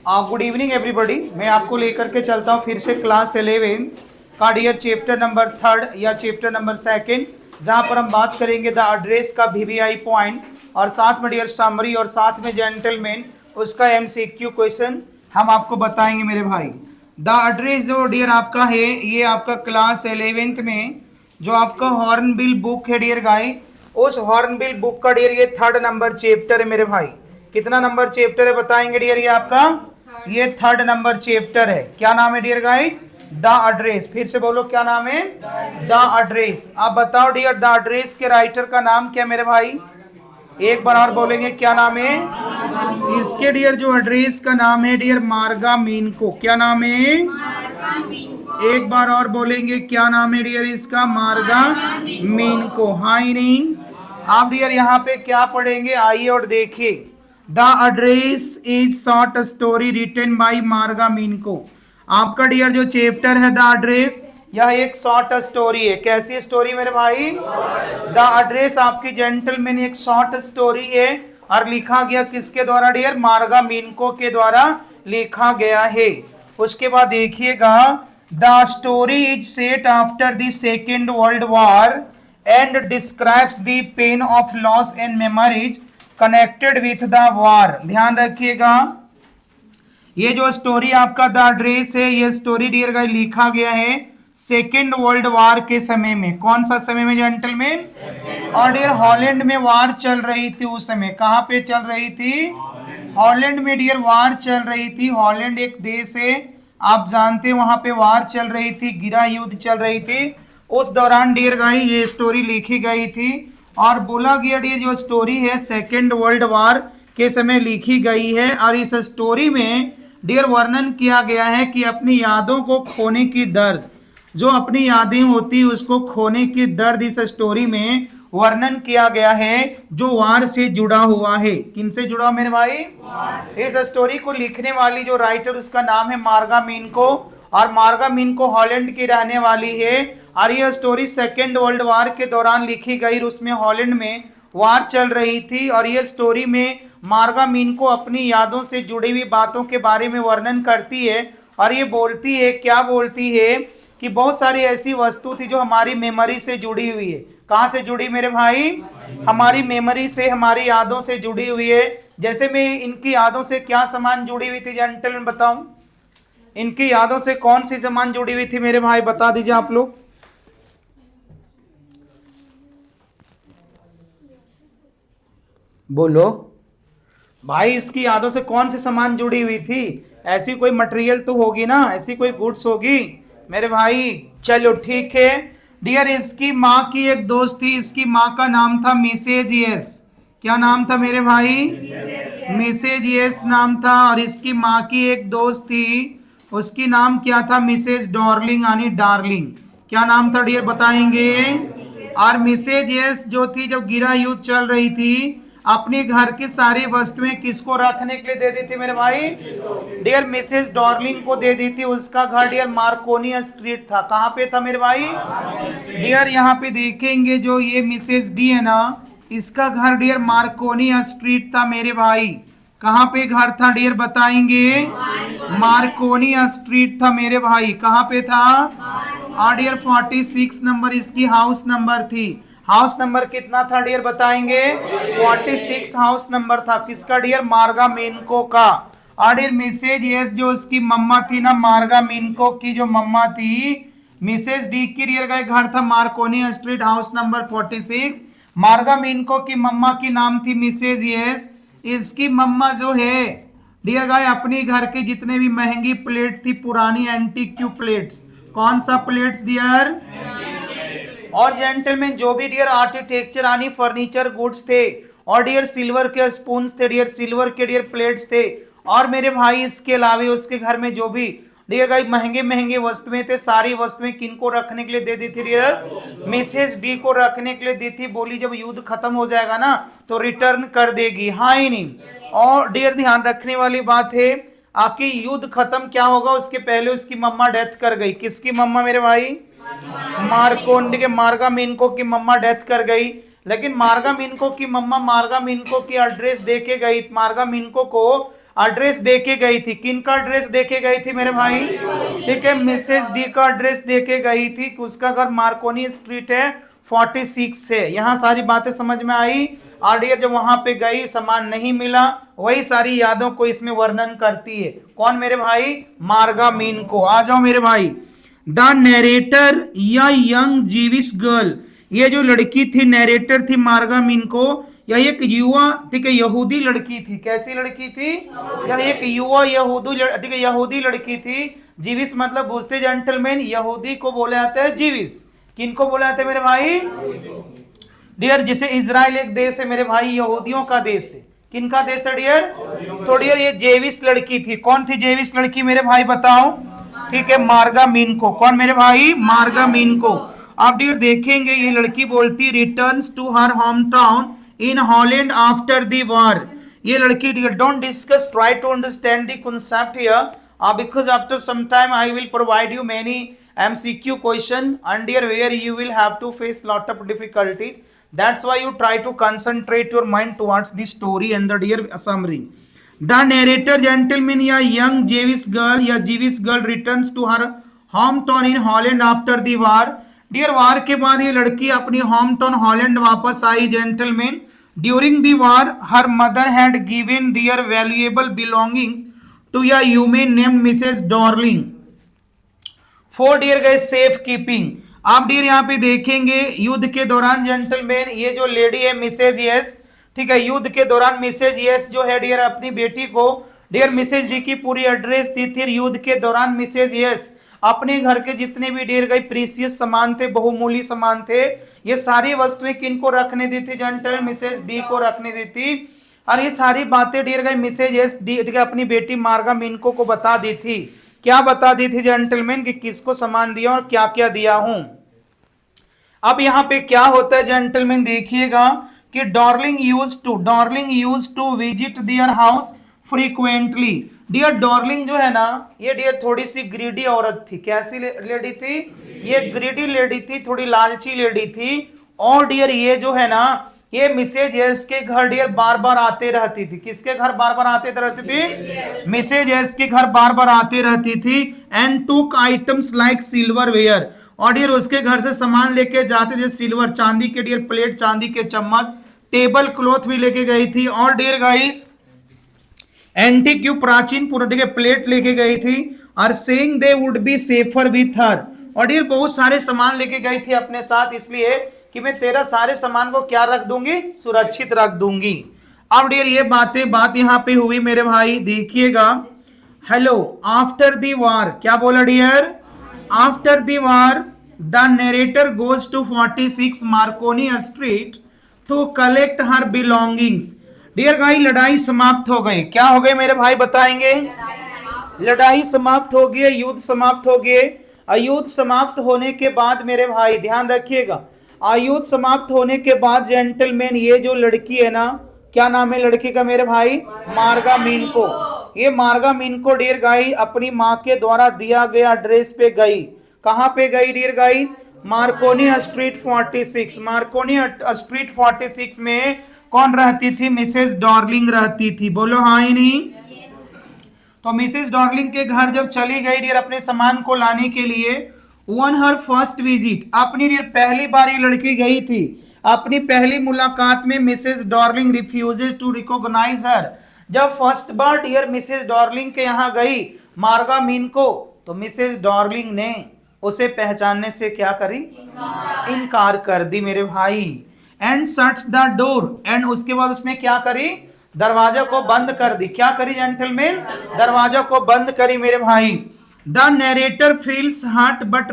Good evening everybody. मैं आपको लेकर के चलता हूँ फिर से क्लास 11 का डियर चैप्टर नंबर 3 या चैप्टर नंबर 2, जहाँ पर हम बात करेंगे द एड्रेस का वीवीआई पॉइंट और साथ में डियर समरी और साथ में जेंटलमैन उसका एमसीक्यू क्वेश्चन हम आपको बताएंगे मेरे भाई। द एड्रेस जो डियर आपका है, ये आपका क्लास 11th में जो आपका हॉर्नबिल बुक है डियर गाइस, उस हॉर्नबिल बुक का डियर ये 3rd नंबर चैप्टर है मेरे भाई। कितना नंबर चैप्टर है बताएंगे डियर? ये आपका ये 3rd नंबर चैप्टर है। क्या नाम है डियर गाइस? The address. फिर से बोलो क्या नाम है? The address. आप बताओ डियर द एड्रेस के राइटर का नाम क्या मेरे भाई? एक बार और बोलेंगे क्या नाम है इसके डियर? जो एड्रेस का नाम है डियर मार्गा मिनको। क्या नाम है? एक बार और बोलेंगे क्या नाम है डियर इसका? मार्गा मिनको। हाई नहीं। आप डियर यहाँ पे क्या पढ़ेंगे आइए और देखिए। The address is short story written by Marga Minco. आपका डियर जो चैप्टर है द एड्रेस, यह एक शॉर्ट स्टोरी है। कैसी स्टोरी मेरे भाई? द एड्रेस आपकी जेंटलमैन एक शॉर्ट स्टोरी है और लिखा गया किसके द्वारा डियर? मार्गा मिनको के द्वारा लिखा गया है। उसके बाद देखिएगा, the story is set after the second world war and describes the pain of loss and memories connected with the war. ध्यान रखिएगा, ये जो स्टोरी आपका द एड्रेस है, ये स्टोरी डियर गाइस लिखा गया है सेकेंड वर्ल्ड वॉर के समय में। कौन सा समय में जेंटलमैन? और डियर हॉलैंड में वार चल रही थी उस समय। कहां पे चल रही थी? हॉलैंड में डियर वार चल रही थी। हॉलैंड एक देश है, आप जानते हैं, वहां पे वार चल रही थी, गृह युद्ध चल रही थी। उस दौरान डियर गाइस ये स्टोरी लिखी गई थी और बोला गया डियर जो स्टोरी है सेकेंड वर्ल्ड वॉर के समय लिखी गई है। और इस स्टोरी में डियर वर्णन किया गया है कि अपनी यादों को खोने की दर्द, जो अपनी यादें होती उसको खोने की दर्द इस स्टोरी में वर्णन किया गया है, जो वार से जुड़ा हुआ है। किन से जुड़ा मेरे भाई? इस स्टोरी को लिखने वाली जो राइटर उसका नाम है मार्गा मिनको, और मार्गा मिनको हॉलैंड की रहने वाली है। और यह स्टोरी सेकेंड वर्ल्ड वॉर के दौरान लिखी गई, उसमें हॉलैंड में वार चल रही थी। और यह स्टोरी में मार्गा मिनको अपनी यादों से जुड़ी हुई बातों के बारे में वर्णन करती है। और ये बोलती है, क्या बोलती है कि बहुत सारी ऐसी वस्तु थी जो हमारी मेमोरी से जुड़ी हुई है। कहाँ से जुड़ी मेरे भाई? हमारी मेमोरी से, हमारी यादों से जुड़ी हुई है। जैसे मैं इनकी यादों से क्या सामान जुड़ी हुई थी जेंटलमैन बताऊं? इनकी यादों से कौन सी सामान जुड़ी हुई थी मेरे भाई? बता दीजिए आप लोग। बोलो भाई, इसकी यादों से कौन सी सामान जुड़ी हुई थी? ऐसी कोई मटेरियल तो होगी ना, ऐसी कोई गुड्स होगी मेरे भाई। चलो ठीक है डियर, इसकी माँ की एक दोस्त थी, इसकी माँ का नाम था मिसेज यस। क्या नाम था मेरे भाई? मिसेज यस नाम था। और इसकी माँ की एक दोस्त थी, उसकी नाम क्या था? मिसेज डॉर्लिंग यानी डार्लिंग। क्या नाम था डियर बताएंगे? और मिसेज यस जो थी, जब गृह युद्ध चल रही थी, अपने घर की सारी वस्तुएं किसको रखने के लिए दे दी थी मेरे भाई? डियर मिसेस डॉर्लिंग को दे दी थी। उसका घर डियर मार्कोनी स्ट्रीट था। कहाँ पे था मेरे भाई? डियर यहाँ पे देखेंगे, जो ये मिसेस डी है ना, इसका घर डियर मार्कोनी स्ट्रीट था मेरे भाई। कहाँ पे घर था डियर बताएंगे? मार्कोनी स्ट्रीट था मेरे भाई। कहाँ पे था? और डियर 46 नंबर इसकी हाउस नंबर थी। हाउस नंबर कितना था डियर बताएंगे? 46 हाउस नंबर था। किसका डियर? मार्गा मिनको का। और डियर मिसेज यस जो उसकी मम्मा थी ना, मार्गा मिनको की जो मम्मा थी, मिसेज डी की डियर का घर था मार्कोनी स्ट्रीट हाउस नंबर 46। मार्गा मिनको की मम्मा की नाम थी मिसेज यस। इसकी मम्मा जो है डियर गाय अपनी घर की जितने भी महंगी प्लेट थी, पुरानी एंटीक्यू प्लेट्स। कौन सा प्लेट्स डियर? और जेंटलमैन जो भी डियर आर्किटेक्चर यानी फर्नीचर गुड्स थे, और डियर सिल्वर के स्पून्स थे, डियर सिल्वर के डियर प्लेट्स थे। और मेरे भाई इसके अलावे उसके घर में जो भी डियर गाइस महंगे महंगे वस्तुएं थे, सारी वस्तुएं किनको रखने के लिए दे दी थी डियर? मिसेस डी को रखने के लिए दी थी। बोली जब युद्ध खत्म हो जाएगा ना तो रिटर्न कर देगी। हाँ ही नहीं? और डियर ध्यान रखने वाली बात है, आपकी युद्ध खत्म क्या होगा उसके पहले उसकी मम्मा डेथ कर गई। किसकी मम्मा मेरे भाई? मार्कोनी के मार्गा मिनको की मम्मा डेथ कर गई। लेकिन मार्गा मिनको की मम्मा मार्गा मिनको की एड्रेस दे के गई। मार्गा मिनको को एड्रेस देके गई थी। किन का एड्रेस देके गई थी मेरे भाई? ठीक है, मिसेज डी का एड्रेस देके गई थी। उसका घर मार्कोनी स्ट्रीट है 46 से। यहां सारी बातें समझ में आई। आडियर जब वहां पे गई, सामान नहीं मिला, वही सारी यादों को इसमें वर्णन करती है। कौन मेरे भाई? मार्गा मिनको। आ जाओ मेरे भाई। द नरेटर या यंग जीविश गर्ल, ये जो लड़की थी नरेटर थी मार्गा मिनको, यह एक युवा, ठीक है, यहूदी लड़की थी। कैसी लड़की थी? यह एक युवा यहूदी, ठीक है, यहूदी लड़की थी। जीविस मतलब बुझते जेंटलमैन, यहूदी को बोले जाते हैं जीविस। किनको बोले जाते हैं मेरे भाई? डियर, जिसे इजराइल एक देश है मेरे भाई, यहूदियों का देश है। किनका देश है डियर? तो डियर ये जेविस लड़की थी। कौन थी जेविस लड़की मेरे भाई बताओ? ठीक है, मार्गा मिनको। कौन मेरे भाई? मार्गा मिनको। आप डियर देखेंगे ये लड़की बोलती returns to her home town in Holland after the war. ये लड़की, dear don't discuss, try to understand the concept here, because after some time I will provide you many MCQ question and dear where you will have to face lot of difficulties. That's why you try to concentrate your mind towards the story and the dear summary. The narrator gentleman या young Jewish girl या Jewish girl returns to her hometown in Holland after the war. Dear war के बाद ये लड़की अपनी home town Holland वापस आई gentleman. During the war her mother had given their valuable belongings to या woman name Mrs Dorling for dear गए safe keeping. आप डियर यहाँ पे देखेंगे युद्ध के दौरान जेंटलमैन ये जो लेडी है मिसेज यस, ठीक है, युद्ध के दौरान मिसेज यस जो है डियर अपनी बेटी को डियर मिसेज डी की पूरी एड्रेस दी थी। युद्ध के दौरान मिसेज यस अपने घर के जितने भी डियर गई प्रीसियस सामान थे, बहुमूल्य सामान थे, ये सारी वस्तुएं किनको रखने दी थी जेंटल? मिसेज डी को रखने दी थी। और ये सारी बातें डियर गई मिसेज एस डी अपनी बेटी मार्गा मिनको को बता दी थी। क्या बता दी थी जेंटलमैन? कि किसको सामान दिया और क्या क्या दिया हूं। अब यहां पे क्या होता है जेंटलमैन देखिएगा कि Darling use to visit their house frequently. Dear Darling जो है ना, ये डियर थोड़ी सी ग्रीडी औरत थी। कैसी लेडी थी? ये ग्रीडी लेडी थी, थोड़ी लालची लेडी थी। और डियर ये जो है ना, ये मिसेज एस के घर डियर बार बार आते रहती थी। किसके घर बार बार आते रहती थी? मिसेज एस के घर बार बार आते रहती थी। एंड टूक आइटम्स लाइक सिल्वर वेयर, और डियर उसके घर से सामान लेके जाते थे, सिल्वर चांदी के डियर प्लेट, चांदी के चम्मच, टेबल क्लॉथ भी लेके गई थी। और डियर गाइस एंटीक प्राचीन पुराने प्लेट लेके गई थी। और saying they would be safer with her, और डियर बहुत सारे सामान लेके गई थी अपने साथ, इसलिए कि मैं तेरा सारे सामान को क्या रख दूंगी? सुरक्षित रख दूंगी। अब डियर ये बात यहां पे हुई मेरे भाई, देखिएगा। हेलो आफ्टर दी वार, क्या बोला dear? After the war the narrator goes to 46 Marconi street to collect her belongings. Dear भाई लड़ाई समाप्त हो गई। क्या हो गई मेरे भाई बताएंगे? लड़ाई समाप्त हो गई, युद्ध समाप्त हो गए। युद्ध समाप्त होने के बाद मेरे भाई ध्यान रखिएगा, युद्ध समाप्त होने के बाद जेंटलमैन ये जो लड़की है ना, क्या नाम है लड़की का मेरे भाई? मार्गा मिनको। ये मार्गा मिनको डियर गाई अपनी माँ के द्वारा दिया गया एड्रेस पे गई। कहां पे गई dear guys? Marconi street 46। Marconi street 46 में कौन रहती थी? मिसेस डॉर्लिंग रहती थी। बोलो हाँ ही नहीं? तो मिसेस डॉर्लिंग के घर जब चली गई डियर अपने सामान को लाने के लिए, वन हर फर्स्ट विजिट, अपनी डियर पहली बार ये लड़की गई थी। अपनी पहली मुलाकात में Mrs Dorling refuses to recognise her. जब फर्स्ट बार डियर मिसेस डॉर्लिंग के यहाँ गई मार्गा मिनको, तो मिसेस डॉर्लिंग ने उसे पहचानने से क्या करी? इनकार कर दी मेरे भाई। And shuts the door, and उसके बाद उसने क्या करी? दरवाजा को बंद कर दी। क्या करी जेंटलमैन? दरवाजा को बंद करी मेरे भाई। The narrator feels hurt but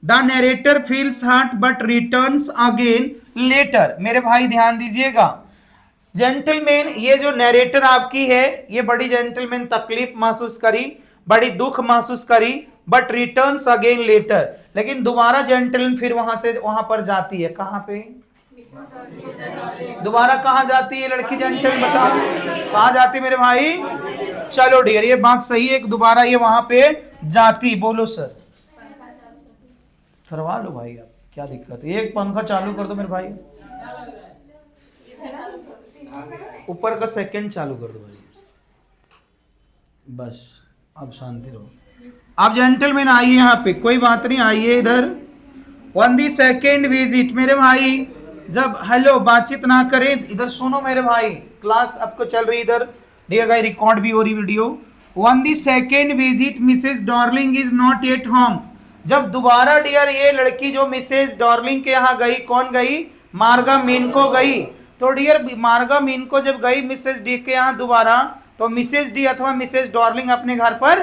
the narrator feels hurt but returns again later. मेरे भाई ध्यान दीजिएगा जेंटलमैन, ये जो नरेटर आपकी है ये बड़ी जेंटलमैन तकलीफ महसूस करी, बड़ी दुख महसूस करी, बट रिटर्न्स अगेन लेटर, लेकिन दोबारा जेंटलमैन फिर वहां से वहां पर जाती है। कहां पे? दोबारा कहां जाती है लड़की जेंटलमैन? बताओ कहां जाती मेरे भाई? चलो डियर ये बात सही है कि दोबारा ये वहां पे जाती। बोलो सर। करवा लो भाई, आप क्या दिक्कत है? एक पंखा चालू कर दो मेरे भाई, ऊपर का सेकंड चालू कर दो भाई। बस अब शांति रहो। आप जेंटलमैन आइए यहाँ पे, कोई बात नहीं, आइए इधर। ऑन दी सेकेंड विजिट मेरे भाई, जब हेलो बातचीत ना करें, इधर सुनो मेरे भाई, क्लास आपको चल रही इधर, डियर गाइस रिकॉर्ड भी हो रही video. On the second visit Mrs Darling is not yet home. जब दोबारा डियर ये लड़की जो मिसेस डॉर्लिंग के यहाँ गई, कौन गई? मार्गा मिनको गई। तो डियर मार्गा मिनको जब गई मिसेस डी के यहाँ दोबारा, तो मिसेस डी अथवा मिसेस डॉर्लिंग अपने घर पर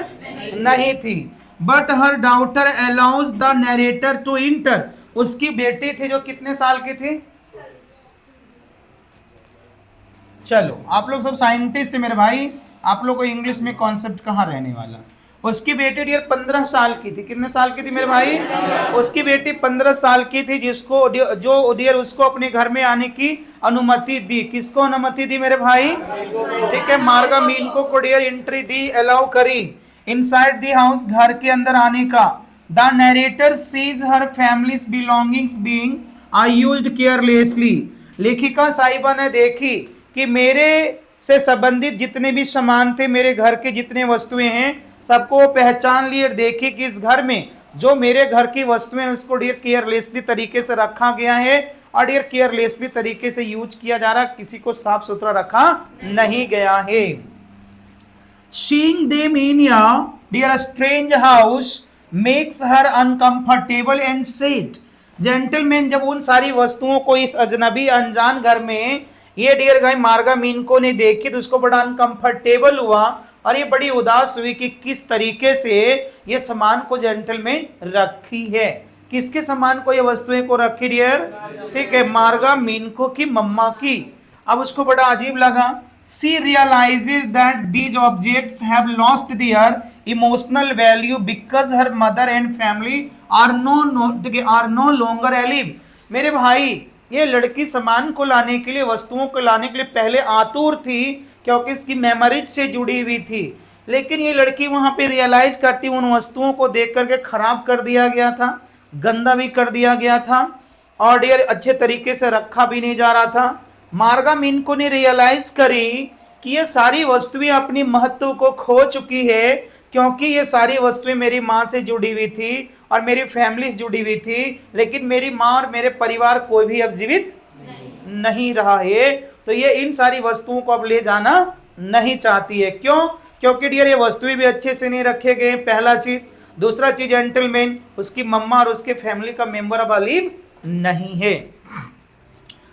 नहीं थी। But her daughter allows the narrator to enter. उसकी बेटी थी जो कितने साल की थी? चलो आप लोग सब साइंटिस्ट थे मेरे भाई, आप लोग को इंग्लिश में कॉन्सेप्ट कहाँ रहने वाला। उसकी बेटी डियर 15 साल की थी। कितने साल की थी मेरे भाई? उसकी बेटी 15 साल की थी, जिसको जो डियर उसको अपने घर में आने की अनुमति दी। किसको अनुमति दी मेरे भाई? ठीक है, मार्गा मिनको को डियर एंट्री दी, अलाउ करी इनसाइड दी हाउस, घर के अंदर आने का। The narrator seize her families belongings being used carelessly. लेखिका साहिबा ने देखी कि मेरे से संबंधित जितने भी सामान थे, मेरे घर के जितने वस्तुएं हैं, सबको पहचान लिए, देखी कि इस घर में जो मेरे घर की वस्तुएं उसको डियर केयरलेसली तरीके से रखा गया है और डियर केयरलेसली तरीके से यूज किया जा रहा, किसी को साफ सुथरा रखा नहीं गया है। Seeing them in a dear strange house makes her uncomfortable and sad. Gentleman जब उन सारी वस्तुओं को इस अजनबी अनजान घर में ये डियर गाय मार्गा मिनको ने देखी तो उसको बड़ा अनकंफर्टेबल हुआ और ये बड़ी उदास हुई कि किस तरीके से ये सामान को जेंटलमैन रखी है। किसके सामान को ये वस्तुएं को रखी डियर? ठीक है, मार्गा मिनको की मम्मा की। अब उसको बड़ा अजीब लगा। She realizes that these objects have lost their emotional value because her mother and family are no longer alive. मेरे भाई ये लड़की सामान को लाने के लिए, वस्तुओं को लाने के लिए पहले आतुर थी क्योंकि इसकी मेमोरीज से जुड़ी हुई थी, लेकिन ये लड़की वहां पे रियलाइज करती उन वस्तुओं को देख करके खराब कर दिया गया था, गंदा भी कर दिया गया था और डियर अच्छे तरीके से रखा भी नहीं जा रहा था। मार्गा मिनको ने रियलाइज करी कि ये सारी वस्तुएं अपनी महत्व को खो चुकी है क्योंकि ये सारी वस्तुएं मेरी माँ से जुड़ी हुई थी और मेरी फैमिली से जुड़ी हुई थी, लेकिन मेरी माँ और मेरे परिवार कोई भी अब जीवित नहीं रहा है, तो ये इन सारी वस्तुओं को अब ले जाना नहीं चाहती है। क्यों? क्योंकि डियर ये वस्तुएं भी अच्छे से नहीं रखे गए, पहला चीज। दूसरा चीज जेंटलमैन, उसकी मम्मा और उसके फैमिली का मेंबर अब अलीव नहीं है।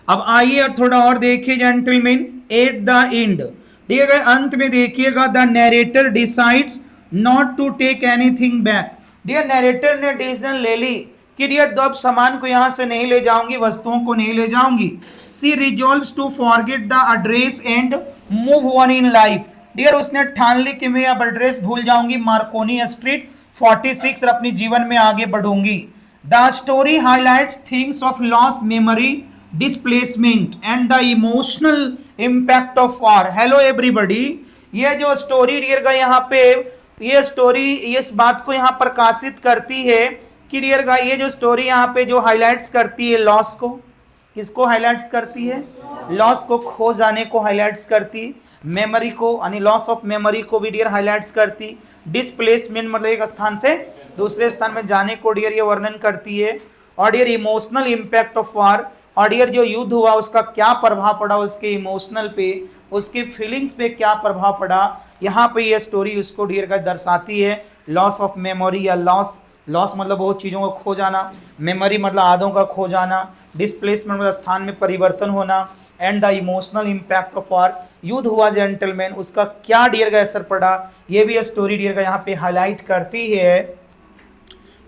अब आइए और थोड़ा और देखिए gentleman, at the end dear अंत में देखिएगा, the narrator decides not to take anything back. Dear narrator ने डिसीजन ले ली कि डियर अब सामान को यहां से नहीं ले जाऊंगी, वस्तुओं को नहीं ले जाऊंगी। She resolves to forget the address and move on in life. Dear उसने ठान ली कि मैं अब एड्रेस भूल जाऊंगी, मार्कोनी स्ट्रीट 46, और अपनी जीवन में आगे बढ़ूंगी। The story highlights things of loss memory, displacement and the emotional impact of war. Hello everybody, ये जो स्टोरी डियर गाइस यहाँ पे ये स्टोरी इस बात को यहाँ प्रकाशित करती है कि डियर गाइस ये जो स्टोरी यहाँ पे जो हाईलाइट्स करती है लॉस को, किसको हाईलाइट्स करती है? लॉस को, खो जाने को हाईलाइट्स करती, मेमोरी को यानी लॉस ऑफ मेमोरी को भी डियर हाईलाइट्स करती, डिस्प्लेसमेंट मतलब एक स्थान से दूसरे स्थान में जाने को डियर ये वर्णन करती है, और dear emotional impact of war, और डियर जो युद्ध हुआ उसका क्या प्रभाव पड़ा उसके इमोशनल पे, उसके फीलिंग्स पे क्या प्रभाव पड़ा, यहाँ पे ये स्टोरी उसको डियर का दर्शाती है। लॉस ऑफ मेमोरी या लॉस मतलब बहुत चीज़ों को खो जाना, मेमोरी मतलब यादों का खो जाना, डिस्प्लेसमेंट मतलब स्थान में परिवर्तन होना, and the emotional impact of war, युद्ध हुआ जेंटलमैन उसका क्या डियर का असर पड़ा, ये भी स्टोरी डियर का यहाँ पे हाईलाइट करती है।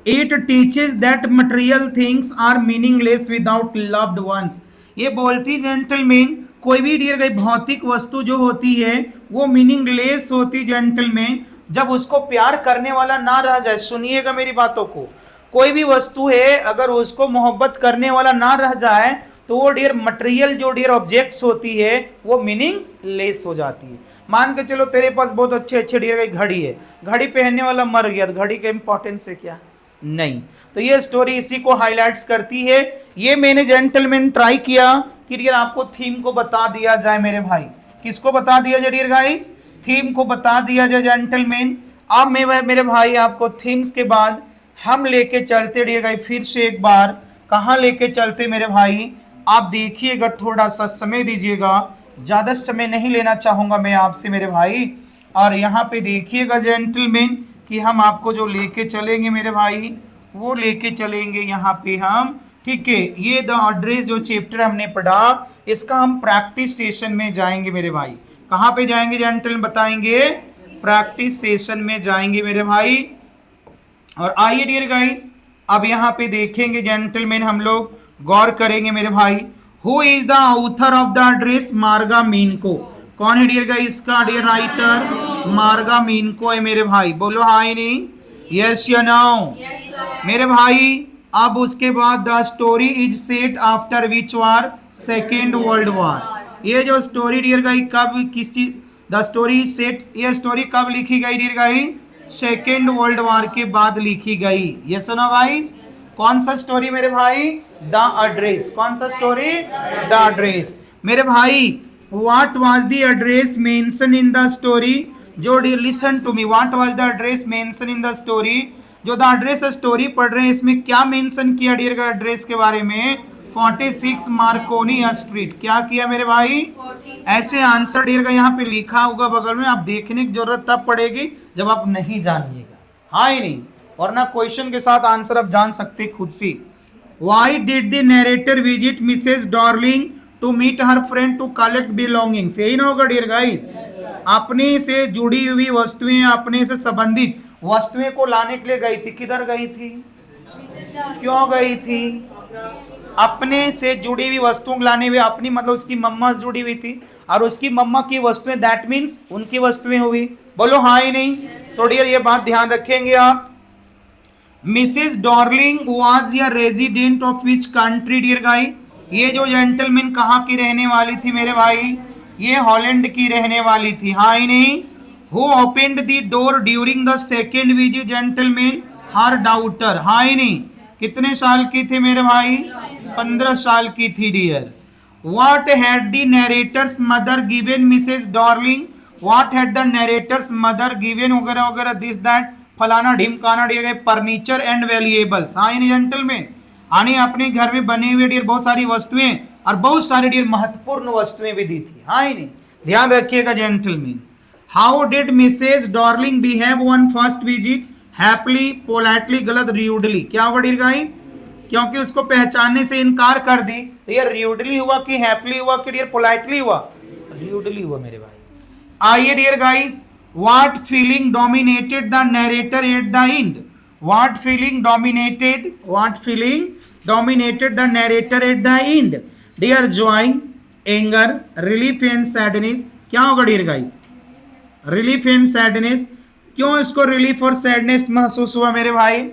It teaches that material things are meaningless without loved ones. ये बोलती जेंटलमैन कोई भी डियर गई भौतिक वस्तु जो होती है वो मीनिंगलेस होती जेंटलमैन जब उसको प्यार करने वाला ना रह जाए। सुनिएगा मेरी बातों को, कोई भी वस्तु है अगर उसको मोहब्बत करने वाला ना रह जाए तो वो डियर मटेरियल जो डियर ऑब्जेक्ट्स होती है वो मीनिंगलेस हो जाती है। मान के चलो तेरे पास बहुत अच्छे अच्छे डियर घड़ी है, घड़ी पहनने वाला मर गया तो घड़ी का इंपॉर्टेंस है क्या? नहीं। तो ये स्टोरी इसी को हाईलाइट्स करती है। ये मैंने जेंटलमैन ट्राई किया कि डियर आपको थीम को बता दिया जाए मेरे भाई। किसको बता दिया जाए डियर गाइस? थीम को बता दिया जाए जेंटलमैन। अब मेरे भाई आपको थीम्स के बाद हम लेके चलते डियर गाइस, फिर से एक बार कहाँ लेके चलते मेरे भाई, आप देखिएगा, थोड़ा सा समय दीजिएगा, ज्यादा समय नहीं लेना चाहूंगा मैं आपसे मेरे भाई। और यहाँ पे देखिएगा जेंटलमैन कि हम आपको जो लेके चलेंगे मेरे भाई, वो लेके चलेंगे यहाँ पे हम, ठीक है। ये द एड्रेस जो चैप्टर हमने पढ़ा, इसका हम प्रैक्टिस सेशन में जाएंगे मेरे भाई। कहाँ पे जाएंगे जेंटलमैन बताएंगे, प्रैक्टिस सेशन में जाएंगे मेरे भाई। और आइए डियर गाइस, अब यहाँ पे देखेंगे जेंटलमैन, हम लोग गौर करेंगे मेरे भाई। Who is the author of the address, मार्गा मीनको। कौन है डियर गाइस इसका डियर राइटर, मार्गा मीनको है मेरे भाई। बोलो हाय नहीं, यस या नो मेरे भाई। अब उसके बाद the story is set after which war, second world war. ये जो स्टोरी डियर गाइस कब किसी, द स्टोरी इज सेट, ये स्टोरी कब लिखी गई dear guys, second world war के बाद लिखी गई। ये सुनो गाइस, कौन सा स्टोरी मेरे भाई, द एड्रेस। कौन सा स्टोरी, द एड्रेस मेरे भाई। What was the address mention in the story, जो dear listen to me, what was the address mention in the story, जो द एड्रेस स्टोरी पढ़ रहे हैं इसमें क्या मेंशन किया डियर का एड्रेस के बारे में, 46 मार्कोनी स्ट्रीट। क्या किया मेरे भाई, ऐसे आंसर डियर का यहाँ पे लिखा होगा बगल में, आप देखने की जरूरत तब पड़ेगी जब आप नहीं जानिएगा, हाँ ही नहीं, वरना क्वेश्चन के साथ आंसर आप जान सकते खुद से। Why did the narrator visit Mrs. Darling to meet her friend to collect belongings? यही ना होगा डियर गाइस, अपने से जुड़ी हुई वस्तुएं, अपने से संबंधित वस्तुएं को लाने के लिए गई थी। किधर गई थी, क्यों गई थी, अपने से जुड़ी हुई वस्तुओं को लाने हुए, अपनी मतलब उसकी मम्मा से जुड़ी हुई थी, और उसकी मम्मा की वस्तुएं, दैट मीन्स उनकी वस्तुएं हुई। बोलो हाँ ही नहीं, तो डियर ये बात ध्यान रखेंगे आप। Mrs Darling was a resident of which country dear guy, ये जो जेंटलमैन कहाँ की रहने वाली थी मेरे भाई, ये हॉलैंड की रहने वाली थी, हाँ ही नहीं। Who opened the door during the second visit gentleman, her daughter, हाँ ही नहीं। कितने साल की थी मेरे भाई, 15 साल की थी dear. What had the narrator's mother given Mrs Darling, what had the narrator's mother given वगैरह वगैरह, दिस दैट, फलाना ढिमकाना डियर फर्नीचर एंड वैल्यूएबल्स, हाँ इन जेंटलमैन, आने अपने घर में बने हुए डियर बहुत सारी वस्तुएं और बहुत सारी डियर महत्वपूर्ण वस्तुएं भी दी थी, हाँ ही नहीं, ध्यान रखिएगा gentleman. How did Mrs Darling behave on first visit, happily, politely, गलत, र्यूडली। क्या होगा डियर गाइस, क्योंकि उसको पहचानने से इनकार कर दी, तो ये र्यूडली हुआ कि हैप्पीली हुआ कि डियर पोलाइटली हुआ, र्यूडली हुआ मेरे भाई। आइए dear guys, what feeling dominated the narrator at the end, what feeling dominated the narrator at the end, dear, joy, anger, relief and sadness। क्या होगा dear guys, relief and sadness. क्यों इसको relief और sadness महसूस हुआ मेरे भाई,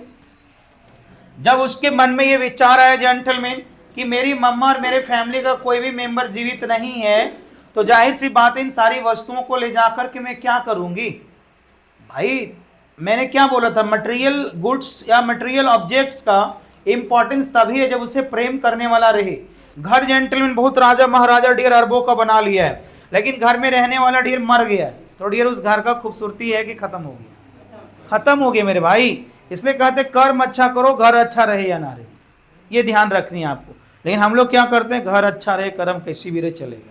जब उसके मन में ये विचार आया जेंटलमैन कि मेरी मम्मा और मेरे फैमिली का कोई भी मेंबर जीवित नहीं है, तो जाहिर सी बात है इन सारी वस्तुओं को ले जाकर के मैं क्या करूंगी भाई। मैंने क्या बोला था, मटेरियल गुड्स या मटेरियल ऑब्जेक्ट्स का इंपॉर्टेंस तभी है जब उसे प्रेम करने वाला रहे। घर जेंटलमैन बहुत राजा महाराजा डियर अरबों का बना लिया है, लेकिन घर में रहने वाला डियर मर गया है, तो डियर उस घर का खूबसूरती है कि खत्म हो गया, खत्म हो गया मेरे भाई। इसलिए कहते कर्म अच्छा करो, घर अच्छा रहे या ना रहे, ये ध्यान रखनी है आपको। लेकिन हम लोग क्या करते हैं, घर अच्छा रहे, कर्म कैसी भी रहे चलेगा,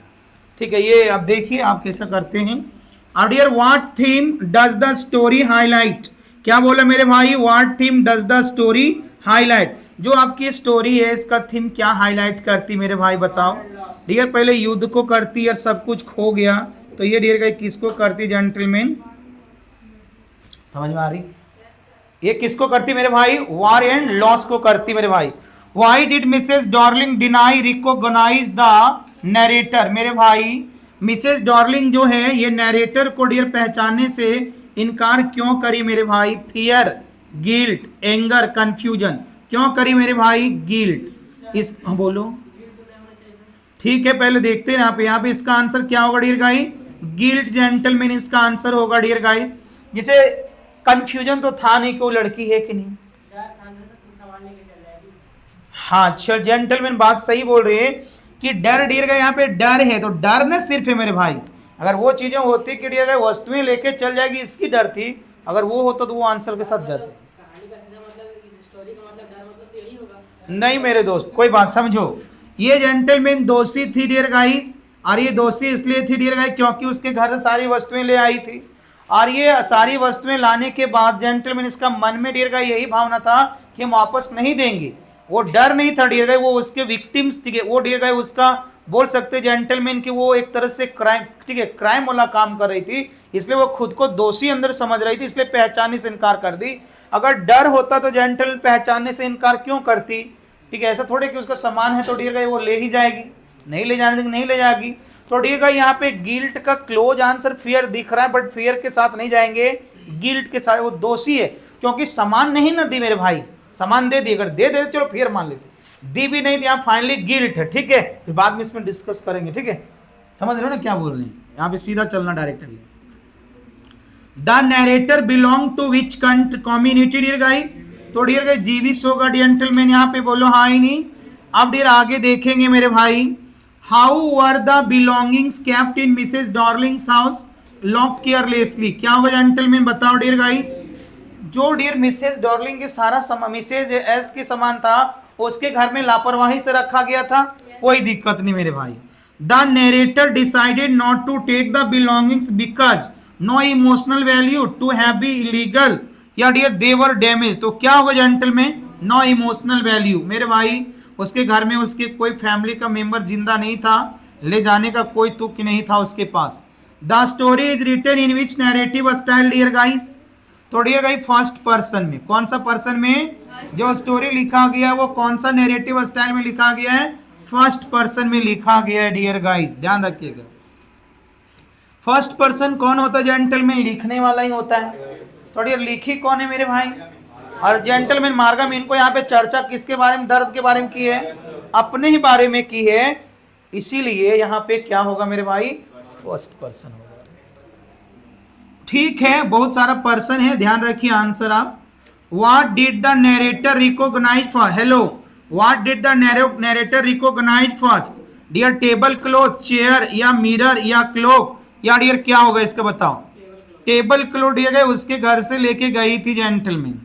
ठीक है। ये अब देखिए आप कैसा करते हैं। Dear what theme does the story highlight, क्या बोला मेरे भाई, what theme does the story highlight, जो आपकी स्टोरी है इसका थीम क्या हाईलाइट करती मेरे भाई बताओ। डियर पहले युद्ध को करती और सब कुछ खो गया, तो ये डियर गाइस किसको करती जेंटलमैन, समझ में आ रही, ये किसको करती मेरे भाई, वॉर एंड लॉस को करती मेरे भाई। Why did Mrs Darling deny recognize the narrator, मेरे भाई मिसेस डॉर्लिंग जो है ये नरेटर को डियर पहचानने से इनकार क्यों करी मेरे भाई, फियर, गिल्ट, एंगर, कंफ्यूजन, क्यों करी मेरे भाई, गिल्ट। इस बोलो ठीक है, पहले देखते हैं यहाँ पे इसका आंसर क्या होगा डियर गाइस, गिल्ट जेंटलमैन इसका आंसर होगा डियर गाइस। जिसे कंफ्यूजन तो था नहीं कि वो लड़की है कि नहीं, हाँ जेंटलमैन बात सही बोल रहे हैं कि डर डियर का यहाँ पे डर है, तो डर न सिर्फ है मेरे भाई, अगर वो चीजें होती कि डियर गाइस वस्तुएं लेके चल जाएगी इसकी डर थी, अगर वो होता तो वो आंसर के साथ जाते। नहीं मेरे दोस्त, कोई बात समझो, ये जेंटलमैन दोषी थी डियर गाइस, और ये दोषी इसलिए थी डियर गाइस क्योंकि उसके घर से सारी वस्तुएं ले आई थी, और ये सारी वस्तुएं लाने के बाद जेंटलमैन इसका मन में डियर गाइस यही भावना था कि हम वापस नहीं देंगे। वो डर नहीं था डियर गाइस, वो उसके विक्टिम्स थे, वो डियर गाइस उसका बोल सकते जेंटलमैन कि वो एक तरह से क्राइम, ठीक है, क्राइम वाला काम कर रही थी, इसलिए वो खुद को दोषी अंदर समझ रही थी, इसलिए पहचानने से इनकार कर दी। अगर डर होता तो जेंटलमैन पहचानने से इनकार क्यों करती, ठीक है, ऐसा थोड़े कि उसका सामान है तो डियर गाइस वो ले ही जाएगी, नहीं ले जाने नहीं ले जाएगी। तो डियर गाइस यहाँ पे गिल्ट का क्लोज आंसर फियर दिख रहा है, बट फियर के साथ नहीं जाएंगे, गिल्ट के साथ, वो दोषी है क्योंकि सामान नहीं ना दी मेरे भाई, सामान दे दी, अगर दे दे चलो फिर मान लेते, दी भी नहीं, यहाँ फाइनली गिल्ट है, ठीक है, फिर बाद में इसमें डिस्कस करेंगे, ठीक है, समझ रहे हो ना क्या बोल रहे हैं, यहाँ पे सीधा चलना directly. The narrator belong to which community dear guys, तो डियर गाइस जीविस होगा जेंटलमैन, यहाँ पे बोलो हाँ ही नहीं। अब डियर आगे देखेंगे मेरे भाई, how were the belongings kept in Mrs Dorling's house lock carelessly, क्या होगा जेंटलमैन बताओ डियर गाइस। जो डियर मिसेस डॉर्लिंग के सारा सामान मिसेज एस के समान था उसके घर में लापरवाही से रखा गया था, कोई दिक्कत नहीं मेरे भाई। The narrator decided not to take the belongings because no emotional value to have be illegal, या डियर दे वर डैमेज, तो क्या होगा जेंटलमैन, नो इमोशनल वैल्यू मेरे भाई, उसके घर में उसके कोई फैमिली का मेंबर जिंदा नहीं था, ले जाने का कोई तुक नहीं था उसके पास। The story is written in which narrative style dear guys, तो डियर गाइस फर्स्ट पर्सन में, कौन सा पर्सन में जो स्टोरी लिखा गया है वो कौन सा नैरेटिव स्टाइल में लिखा गया है, फर्स्ट पर्सन में लिखा गया है डियर गाइस, ध्यान रखिएगा। फर्स्ट पर्सन कौन होता है जेंटलमैन, लिखने वाला ही होता है, तो डियर लिखी कौन है मेरे भाई, और जेंटलमैन मार्गम इनको यहाँ पे चर्चा किसके बारे में, दर्द के बारे में की है, अपने ही बारे में की है, इसीलिए यहाँ पे क्या होगा मेरे भाई, फर्स्ट पर्सन होगा, ठीक है, बहुत सारा पर्सन है, ध्यान रखिए आंसर आप। What did the narrator recognize first, hello, what did the narrator recognize first, dear table cloth, chair या मिरर या क्लॉक, या डियर क्या होगा इसका बताओ, टेबल क्लॉथ डियर गए उसके घर से लेके गई थी gentleman.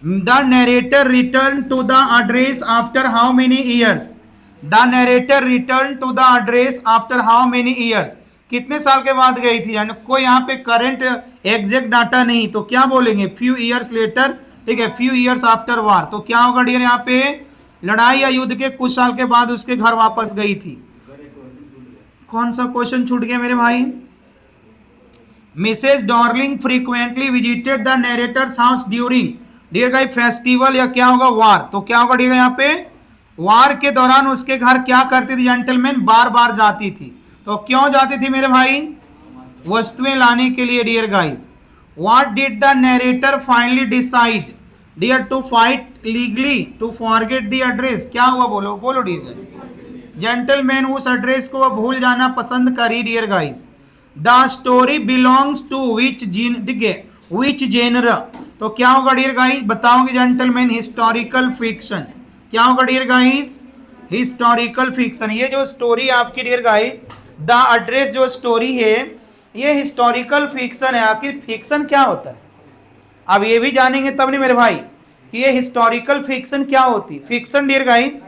The narrator return to the address after how many years, the narrator return to the address after how many years, कितने साल के बाद गई थी, यानी कोई यहाँ पे करंट एग्जैक्ट डाटा नहीं, तो क्या बोलेंगे फ्यू ईयर्स लेटर, ठीक है, फ्यू ईयर्स आफ्टर वार, तो क्या होगा डियर यहाँ पे लड़ाई या युद्ध के कुछ साल के बाद उसके घर वापस गई थी। कौन सा क्वेश्चन छूट गया मेरे भाई, Mrs Darling frequently visited the narrator's house during dear guys festival, या क्या होगा वार, तो क्या होगा डियर यहाँ पे वार के दौरान उसके घर क्या करती थी जेंटलमैन, बार बार जाती थी, तो क्यों जाती थी मेरे भाई, वस्तुएं लाने के लिए dear guys. What did the narrator finally decide dear to fight legally to forget the address, क्या हुआ बोलो बोलो डियर गाइस, जेंटलमैन उस एड्रेस को वह भूल जाना पसंद करी dear guys. The story belongs to which which genre, तो क्या होगा डियर गाइस बताओगे जेंटलमैन, हिस्टोरिकल फिक्शन, क्या होगा डियर गाइस, हिस्टोरिकल फिक्शन। ये जो स्टोरी आपकी डियर गाइस द एड्रेस जो स्टोरी है ये हिस्टोरिकल फिक्शन है। आखिर फिक्शन क्या होता है, अब ये भी जानेंगे तब नहीं मेरे भाई कि ये हिस्टोरिकल फिक्शन क्या होती है। फिक्शन डियर गाइस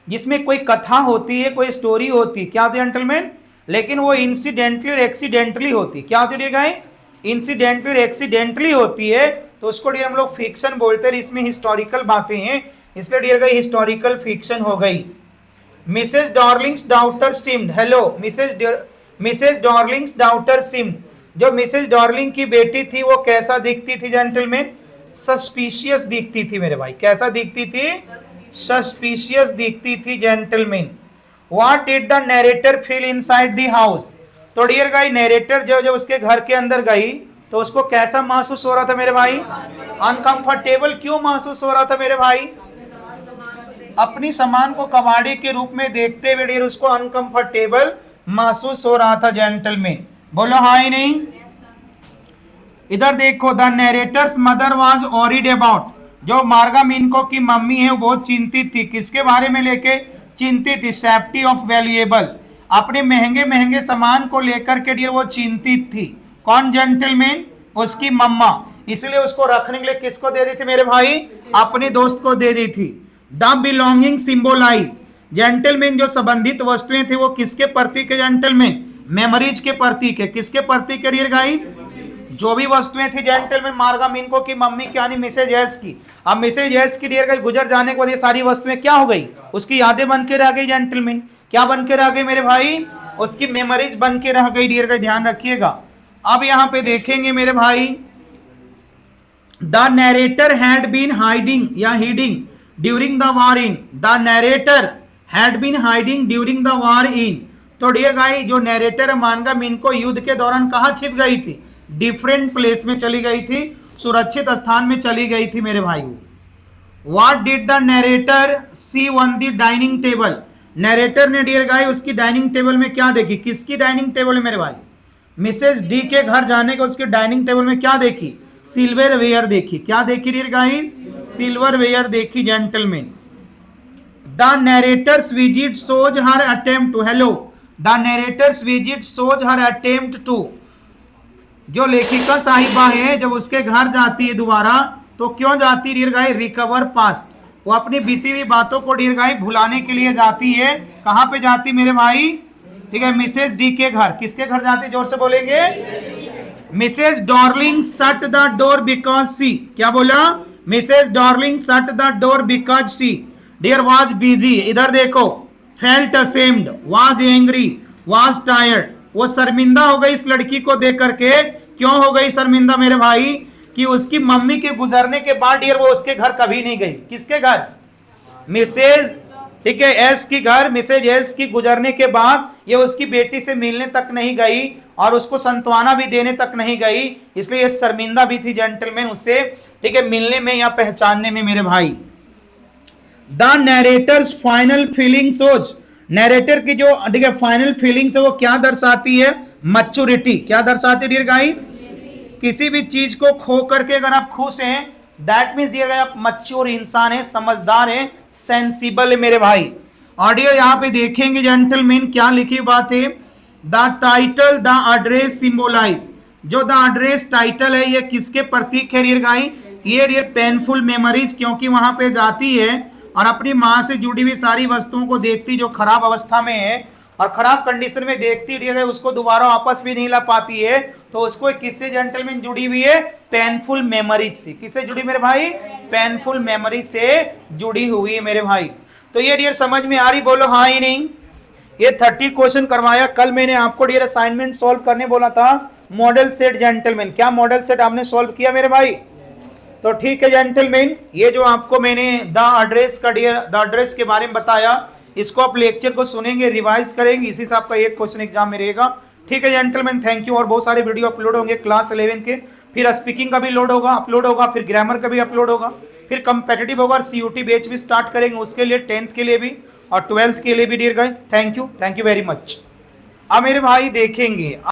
जिसमें कोई कथा होती है, कोई स्टोरी होती है, क्या होती है जेंटलमैन, लेकिन वो इंसिडेंटली और एक्सीडेंटली होती, क्या होती है डियर गाइस, इंसिडेंटली और एक्सीडेंटली होती है, तो उसको डियर हम लोग फिक्शन बोलते हैं। इसमें हिस्टोरिकल बातें हैं इसलिए डियर गाइस हिस्टोरिकल फिक्शन हो गई। Mrs Dorling's daughter seemed, hello, Mrs Dorling's daughter seemed, जो मिसेस डॉर्लिंग की बेटी थी वो कैसा दिखती थी जेंटलमैन, सस्पिशियस दिखती थी मेरे भाई, कैसा दिखती थी, सस्पिशियस दिखती थी gentleman. What did the narrator feel inside the house, तो डियर गाइस नरेटर जब उसके घर के अंदर गई तो उसको कैसा महसूस हो रहा था मेरे भाई, अनकंफर्टेबल क्यों महसूस हो रहा था मेरे भाई, अपनी सामान को कबाड़ी के रूप में देखते हुए डियर उसको अनकंफर्टेबल महसूस हो रहा था जेंटलमैन, बोलो हाँ ही नहीं। इधर देखो, the narrator's mother was worried about, जो मार्गा मिनको की मम्मी है वो बहुत चिंतित थी, किसके बारे में लेके चिंतित थी, सेफ्टी ऑफ वैल्यूएबल्स, अपने महंगे महंगे सामान को लेकर के डियर वो चिंतित थी। कौन जेंटलमैन? उसकी मम्मा। इसलिए उसको रखने के लिए किसको दे दी थी मेरे भाई? अपने दोस्त को दे दी थी। द बिलोंगिंग सिंबोलाइज, जेंटलमैन जो संबंधित वस्तुएं थे वो किसके प्रतीक है जेंटलमैन? मेमोरीज के प्रतीक है। किसके प्रतीक है डियर गाइस? जो भी वस्तुएं थी जेंटलमैन मार्गा मिनको की मम्मी की यानी मिसेज एस की। अब मिसेज एस की डियर गाइस गुजर जाने के बाद ये सारी वस्तुएं क्या हो गई? उसकी यादें बन के रह गई जेंटलमैन। क्या बन के रह गई मेरे भाई? उसकी मेमोरीज बन के रह गई डियर गाइस, ध्यान रखिएगा। अब यहां पे देखेंगे मेरे भाई, the narrator had been hiding या heeding during the war in. The narrator had been hiding during the war in. तो डियर गाइस जो नैरेटर मानगा मिनको युद्ध के दौरान कहां छिप गई थी? डिफरेंट प्लेस में चली गई थी, सुरक्षित स्थान में चली गई थी मेरे भाई। What did the narrator see on the dining table? नैरेटर ने डियर गाइस उसकी डाइनिंग टेबल में क्या देखी? किसकी डाइनिंग टेबल में मेरे भाई? मिसेस डी के घर जाने के उसके डाइनिंग टेबल में क्या देखी? सिल्वर वेयर देखी। क्या देखी डियर गाइस? सिल्वर वेयर देखी gentleman. The narrator's visit shows her attempt to, hello, the narrator's visit shows her attempt to, जो लेखिका साहिबा है जब उसके घर जाती है दोबारा तो क्यों जाती है डियर गाइस? रिकवर पास्ट, वो अपनी बीती हुई बातों को डियर गाइस भुलाने के लिए जाती है। कहां पे जाती मेरे भाई? ठीक है, मिसेज डी के घर। किसके घर जाती? जोर से बोलेंगे। Mrs Darling shut the door because she, क्या बोला? Mrs Darling shut the door because she dear was busy. इधर देखो, felt ashamed, was angry, was tired, वो शर्मिंदा हो गई इस लड़की को देख करके। क्यों हो गई शर्मिंदा मेरे भाई? कि उसकी मम्मी के गुजरने के बाद डियर वो उसके घर कभी नहीं गई। किसके घर? मिसेज, ठीक है, एस की घर। मिसेज एस की गुजरने के बाद ये उसकी बेटी से मिलने तक नहीं गई और उसको संत्वना भी देने तक नहीं गई, इसलिए ये शर्मिंदा भी थी जेंटलमैन उससे, ठीक है, मिलने में या पहचानने में मेरे भाई। द नैरेटर्स फाइनल फीलिंग सोच, नैरेटर की जो ठीक है फाइनल फीलिंग्स है वो क्या दर्शाती है? मैच्योरिटी। क्या दर्शाती है डियर गाइस? किसी भी चीज को खो करके अगर आप खुश हैं दैट मीन्स डियर गाइस आप मैच्योर इंसान है, समझदार है, सेंसिबल है मेरे भाई। और डियर यहाँ पे देखेंगे जेंटलमैन क्या लिखी बात है, द टाइटल द एड्रेस सिंबोलाइज, जो द एड्रेस टाइटल है ये किसके प्रतीक है डियर गाइस? ये डियर पेनफुल मेमोरीज, क्योंकि वहां पे जाती है और अपनी माँ से जुड़ी हुई सारी वस्तुओं को देखती जो खराब अवस्था में है और खराब कंडीशन में देखती डियर गाइस, उसको दोबारा वापस भी नहीं ला पाती है, तो उसको किससे जेंटलमैन जुड़ी हुई है? पेनफुल मेमोरीज से। किससे जुड़ी मेरे भाई? पेनफुल मेमोरीज से जुड़ी हुई है मेरे भाई। तो ये डियर समझ में आ रही? बोलो हाँ ही नहीं। ये 30 क्वेश्चन करवाया। कल मैंने आपको डियर असाइनमेंट सॉल्व करने बोला था, मॉडल सेट जेंटलमैन। क्या मॉडल सेट आपने सॉल्व किया मेरे भाई? तो ठीक है जेंटलमैन, ये जो आपको मैंने द एड्रेस का डियर द एड्रेस के बारे में बताया, इसको आप लेक्चर को सुनेंगे, रिवाइज करेंगे, इसी से आपका एक क्वेश्चन एग्जाम में रहेगा। ठीक है जेंटलमैन, थैंक यू। और बहुत सारे वीडियो अपलोड होंगे क्लास 11 के, फिर स्पीकिंग का भी अपलोड होगा, फिर ग्रामर का भी अपलोड होगा, फिर कंपेटिटिव होगा और CUT बैच भी स्टार्ट करेंगे उसके लिए, 10th के लिए भी और 12th के लिए भी dear guys. Thank you very much. अब मेरे भाई देखेंगे